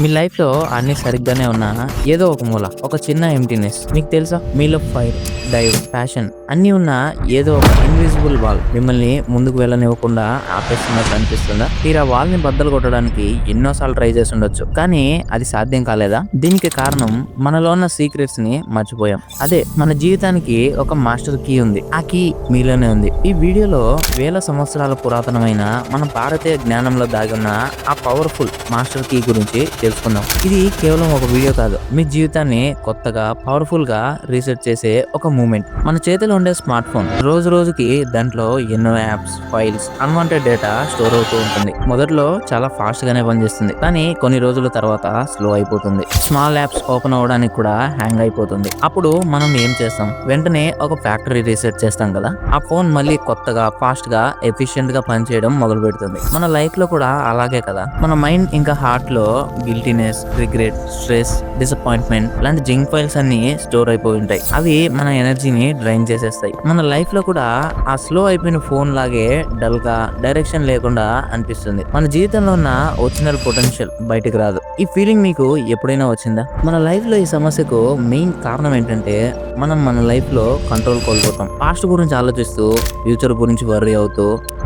మీ life లో అన్ని సరిగ్గానే ఉన్నా ఏదో ఒక మూల ఒక చిన్న ఎంటీనెస్ మీకు తెలుసా. మీలో ఫైర్, డైవ్, ప్యాషన్ అన్ని ఉన్నా ఏదో ఒక ఇన్విజిబుల్ వాల్ మిమ్మల్ని ముందుకు వెళ్ళనివ్వకుండా ఆపేస్తున్నట్టు అనిపిస్తుందా. మీరు ఆ వాల్ ని బద్దలు కొట్టడానికి ఎన్నోసార్లు ట్రై చేసి ఉండొచ్చు, కానీ అది సాధ్యం కాలేదా. దీనికి కారణం మనలో ఉన్న సీక్రెట్స్ ని మర్చిపోయాం. అదే మన జీవితానికి ఒక మాస్టర్ కీ ఉంది. ఆ కీ మీలోనే ఉంది. ఈ వీడియోలో వేల సంవత్సరాల పురాతనమైన మన భారతీయ జ్ఞానంలో దాగి ఉన్న ఆ పవర్ఫుల్ మాస్టర్ కీ గురించి తెలుసుకుందాం. ఇది కేవలం ఒక వీడియో కాదు, మీ జీవితాన్ని కొత్తగా పవర్ఫుల్ గా రీసెట్ చేసే ఒక మూమెంట్. మన చేతిలో ఉండే స్మార్ట్ ఫోన్ రోజు రోజుకి దాంట్లో ఎన్నో apps, files, unwanted data store అవుతూ ఉంటుంది. మొదట్లో చాలా ఫాస్ట్ గానే పనిచేస్తుంది, కానీ కొన్ని రోజుల తర్వాత స్లో అయిపోతుంది. స్మాల్ యాప్స్ ఓపెన్ అవడానికి కూడా హ్యాంగ్ అయిపోతుంది. అప్పుడు మనం ఏం చేస్తాం, వెంటనే ఒక ఫ్యాక్టరీ రీసెట్ చేస్తాం కదా. ఆ ఫోన్ మళ్ళీ కొత్తగా, ఫాస్ట్ గా, ఎఫిషియెంట్ గా పనిచేయడం మొదలు పెడుతుంది. మన లైఫ్ లో కూడా అలాగే కదా. మన మైండ్ ఇంకా హార్ట్ లో గిల్టీనెస్, రిగ్రెట్, స్ట్రెస్, డిసప్పాయింట్మెంట్ లాంటి జింక్ ఫైల్స్ అన్ని స్టోర్ అయిపోయి ఉంటాయి. అవి మన ఎనర్జీని డ్రైన్ చేసేస్తాయి. మన లైఫ్ లో కూడా ఆ స్లో అయిపోయిన ఫోన్ లాగే డల్ గా, డైరెక్షన్ లేకుండా అనిపిస్తుంది. మన జీవితంలో ఉన్న ఒరిజినల్ పొటెన్షియల్ బయటకు రాదు. ఈ ఫీలింగ్ మీకు ఎప్పుడైనా వచ్చిందా. మన లైఫ్ లో ఈ సమస్యకు మెయిన్ కారణం ఏంటంటే మనం మన లైఫ్ లో కంట్రోల్ కోల్పోతాం. పాస్ట్ గురించి ఆలోచిస్తూ, ఫ్యూచర్ గురించి వర్రీ అవుతూ,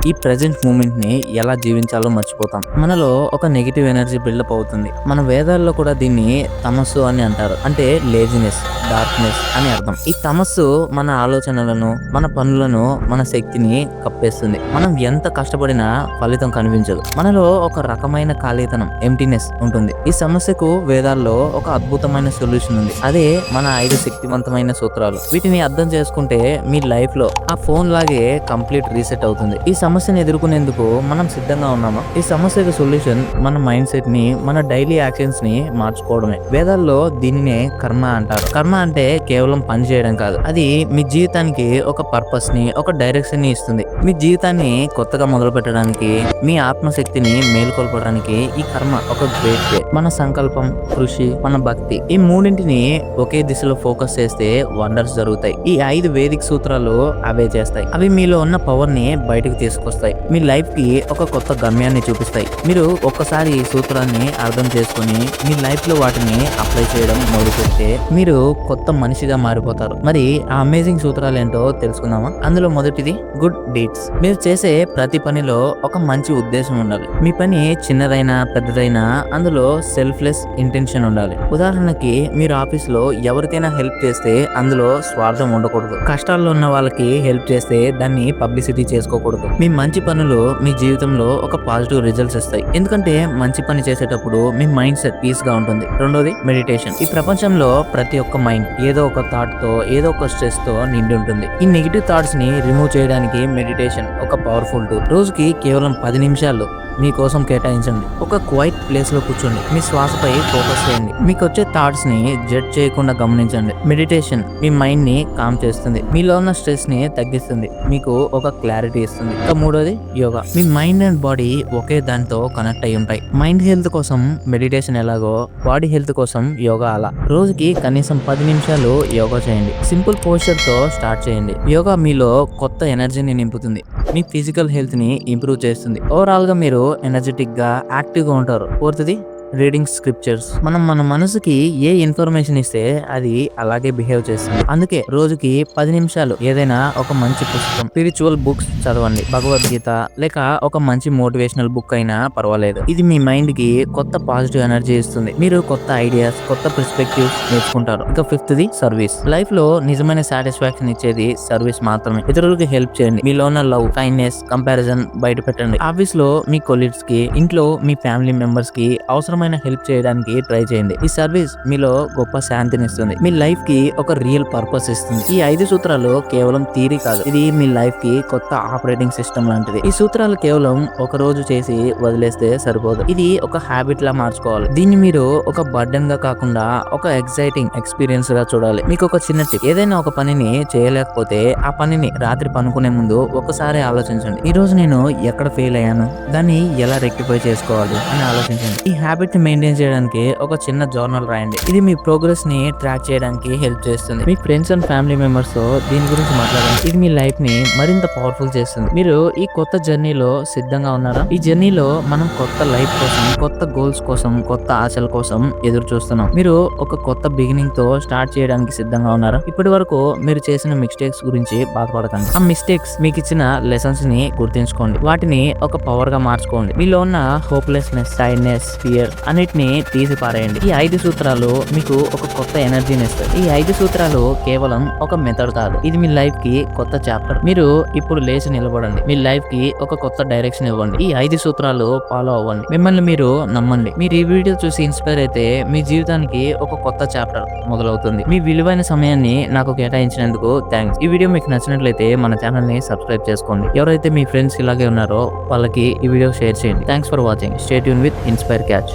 ఈ ప్రెజెంట్ మూమెంట్ ని ఎలా జీవించాలో మర్చిపోతాం. మనలో ఒక నెగిటివ్ ఎనర్జీ బిల్డప్ అవుతుంది. మన వేదాల్లో కూడా దీన్ని తమస్సు అని అంటారు. అంటే లేజినెస్, డార్క్నెస్ అని అర్థం. ఈ తమస్సు మన ఆలోచనలను, మన పనులను, మన శక్తిని కప్పేస్తుంది. మనం ఎంత కష్టపడినా ఫలితం కనిపించదు. మనలో ఒక రకమైన ఖాళీతనం, ఎంటీనెస్ ఉంటుంది. ఈ సమస్యకు వేదాల్లో ఒక అద్భుతమైన సొల్యూషన్ ఉంది. అదే మన 5 శక్తివంతమైన సూత్రాలు. వీటిని అర్థం చేసుకుంటే మీ లైఫ్ లో ఆ ఫోన్ లాగే కంప్లీట్ రీసెట్ అవుతుంది. ఈ సమస్యను ఎదుర్కొనేందుకు మనం సిద్ధంగా ఉన్నామా. ఈ సమస్యకు సొల్యూషన్ మన మైండ్ సెట్ ని, మన డైలీ యాక్షన్స్ ని మార్చుకోవడమే. వేదాల్లో దీనినే కర్మ అంటారు. కర్మ అంటే కేవలం పని చేయడం కాదు, అది మీ జీవితానికి ఒక పర్పస్ ని, ఒక డైరెక్షన్ ని ఇస్తుంది. మీ జీవితాన్ని కొత్తగా మొదలు పెట్టడానికి, మీ ఆత్మశక్తిని మేలుకొల్పడానికి ఈ కర్మ ఒక గ్రేట్ వే. మన సంకల్పం, కృషి, మన భక్తి, ఈ మూడింటిని ఒకే దిశలో ఫోకస్ చేస్తే వండర్స్ జరుగుతాయి. ఈ 5 వేదిక్ సూత్రాలు అవే చేస్తాయి. అవి మీలో ఉన్న పవర్ ని బయటకు తీసుకొస్తాయి. మీ లైఫ్ కి ఒక కొత్త గమ్యాన్ని చూపిస్తాయి. మీరు ఒక్కసారి ఈ సూత్రాన్ని అర్థం చేసుకుని మీ లైఫ్ లో వాటిని అప్లై చేయడం మొదలు పెడితే మీరు కొత్త మనిషిగా మారిపోతారు. మరి ఆ అమేజింగ్ సూత్రాలు ఏంటో తెలుసుకుందామా. అందులో మొదటిది గుడ్ డీడ్స్. మీరు చేసే ప్రతి పనిలో ఒక మంచి ఉద్దేశం ఉండాలి. మీ పని చిన్నదైనా పెద్దదైనా అందులో సెల్ఫ్లెస్ ఇంటెన్షన్ ఉండాలి. ఉదాహరణకి మీరు ఆఫీస్ లో ఎవరికైనా హెల్ప్ చేస్తే అందులో స్వార్థం ఉండకూడదు. కష్టాల్లో ఉన్న వాళ్ళకి హెల్ప్ చేస్తే దాన్ని పబ్లిసిటీ చేసుకోకూడదు. మీ మంచి పనులు మీ జీవితంలో ఒక పాజిటివ్ రిజల్ట్స్ ఇస్తాయి. ఎందుకంటే మంచి పని చేసేటప్పుడు మీ మైండ్ సెట్ పీస్ గా ఉంటుంది. రెండోది మెడిటేషన్. ఈ ప్రపంచంలో ప్రతి ఒక్క మైండ్ ఏదో ఒక థాట్ తో, ఏదో ఒక స్ట్రెస్ తో నిండి ఉంటుంది. ఈ నెగిటివ్ థాట్స్ ని రిమూవ్ చేయడానికి మెడిటేషన్ ఒక పవర్ఫుల్ టూల్. రోజుకి కేవలం 10 నిమిషాలు మీకోసం కేటాయించండి. ఒక క్వైట్ ప్లేస్ లో కూర్చోండి. మీ శ్వాసపై ఫోకస్ చేయండి. మీకు వచ్చే థాట్స్ ని జడ్జ్ చేయకుండా గమనించండి. మెడిటేషన్ మీ మైండ్ ని కామ్ చేస్తుంది. మీలో ఉన్న స్ట్రెస్ ని తగ్గిస్తుంది. మీకు ఒక క్లారిటీ ఇస్తుంది. ఇంకా మూడోది యోగా. మీ మైండ్ అండ్ బాడీ ఒకే దానితో కనెక్ట్ అయి ఉంటాయి. మైండ్ హెల్త్ కోసం మెడిటేషన్ ఎలాగో, బాడీ హెల్త్ కోసం యోగా అలా. రోజుకి కనీసం 10 నిమిషాలు యోగా చేయండి. సింపుల్ పోస్చర్ తో స్టార్ట్ చేయండి. యోగా మీలో కొత్త ఎనర్జీని నింపుతుంది. మీ ఫిజికల్ హెల్త్ ని ఇంప్రూవ్ చేస్తుంది. ఓవరాల్ గా మీరు ఎనర్జెటిక్ గా, యాక్టివ్ గా ఉంటారు. ఫోర్త్ది రీడింగ్ స్క్రిప్చర్స్. మనం మన మనసుకి ఏ ఇన్ఫర్మేషన్ ఇస్తే అది అలాగే బిహేవ్ చేస్తుంది. అందుకే రోజుకి 10 నిమిషాలు ఏదైనా ఒక మంచి పుస్తకం, స్పిరిచువల్ బుక్స్ చదవండి. భగవద్గీత లేక ఒక మంచి మోటివేషనల్ బుక్ అయినా పర్వాలేదు. ఇది మీ మైండ్ కి కొత్త పాజిటివ్ ఎనర్జీ ఇస్తుంది. మీరు కొత్త ఐడియాస్, కొత్త పర్స్పెక్టివ్స్ నేర్చుకుంటారు. ఇంకా ఫిఫ్త్ది సర్వీస్. లైఫ్ లో నిజమైన సాటిస్ఫాక్షన్ ఇచ్చేది సర్వీస్ మాత్రమే. ఇతరులకు హెల్ప్ చేయండి. మీలో ఉన్న లవ్, కైండ్నెస్, కంపారిజన్ బయట పెట్టండి. ఆఫీస్ లో మీ కొలీగ్స్ కి, ఇంట్లో మీ ఫ్యామిలీ మెంబర్స్ కి అవసరమైన హెల్ప్ చేయడానికి ట్రై చేయండి. ఈ సర్వీస్ మీలో గొప్ప శాంతిని ఇస్తుంది. మీ లైఫ్ కి ఒక రియల్ పర్పస్ ఇస్తుంది. ఈ 5 సూత్రాలు కేవలం థియరీ కాదు, ఇది మీ లైఫ్ కి కొత్త ఆపరేటింగ్ సిస్టమ్ లాంటిది. ఈ సూత్రాలు కేవలం ఒక రోజు చేసి వదిలేస్తే సరిపోదు. ఇది ఒక హ్యాబిట్ లా మార్చుకోవాలి. దీన్ని మీరు ఒక బర్డెన్ గా కాకుండా ఒక ఎక్సైటింగ్ ఎక్స్పీరియన్స్ గా చూడాలి. మీకు ఒక చిన్న టిప్, ఏదైనా ఒక పనిని చేయలేకపోతే ఆ పనిని రాత్రి పనుకునే ముందు ఒకసారి ఆలోచించండి. ఈ రోజు నేను ఎక్కడ ఫెయిల్ అయ్యాను, దాన్ని ఎలా రెక్టిఫై చేసుకోవాలి అని ఆలోచించండి. ఈ హ్యాబిట్ హ్యాబిట్ ని మెయింటైన్ చేయడానికి ఒక చిన్న జర్నల్ రాయండి. ఇది మీ ప్రోగ్రెస్ ని ట్రాక్ చేయడానికి హెల్ప్ చేస్తుంది. మీ ఫ్రెండ్స్ అండ్ ఫ్యామిలీ మెంబర్స్ తో దీని గురించి మాట్లాడండి. ఇది మీ లైఫ్ ని మరింత పవర్ఫుల్ చేస్తుంది. మీరు ఈ కొత్త జర్నీలో సిద్ధంగా ఉన్నారా? ఈ జర్నీలో మనం కొత్త లైఫ్ కోసం, కొత్త గోల్స్ కోసం, కొత్త ఆశల కోసం ఎదురు చూస్తున్నాం. మీరు ఒక కొత్త బిగినింగ్ తో స్టార్ట్ చేయడానికి సిద్ధంగా ఉన్నారా? ఇప్పటి వరకు మీరు చేసిన మిస్టేక్స్ గురించి బాధపడకండి. ఆ మిస్టేక్స్ మీకు ఇచ్చిన లెసన్స్ ని గుర్తుంచుకోండి. వాటిని ఒక పవర్ గా మార్చుకోండి. మీలో ఉన్న హోప్లెస్నెస్, టైర్డ్నెస్, ఫియర్ అన్నిటిని తీసి పారేయండి. ఈ 5 సూత్రాలు మీకు ఒక కొత్త ఎనర్జీని ఇస్తాయి. ఈ 5 సూత్రాలు కేవలం ఒక మెథడ్ కాదు, ఇది మీ లైఫ్ కి కొత్త చాప్టర్. మీరు ఇప్పుడు లేచి నిలబడండి. మీ లైఫ్ కి ఒక కొత్త డైరెక్షన్ ఇవ్వండి. ఈ 5 సూత్రాలు ఫాలో అవ్వండి. మిమ్మల్ని మీరు నమ్మండి. మీరు ఈ వీడియో చూసి ఇన్స్పైర్ అయితే మీ జీవితానికి ఒక కొత్త చాప్టర్ మొదలవుతుంది. మీ విలువైన సమయాన్ని నాకు కేటాయించినందుకు థ్యాంక్స్. ఈ వీడియో మీకు నచ్చినట్లయితే మన ఛానల్ ని సబ్స్క్రైబ్ చేసుకోండి. ఎవరైతే మీ ఫ్రెండ్స్ ఇలాగే ఉన్నారో వాళ్ళకి ఈ వీడియో షేర్ చేయండి. Thanks for watching. Stay tune with inspire catch.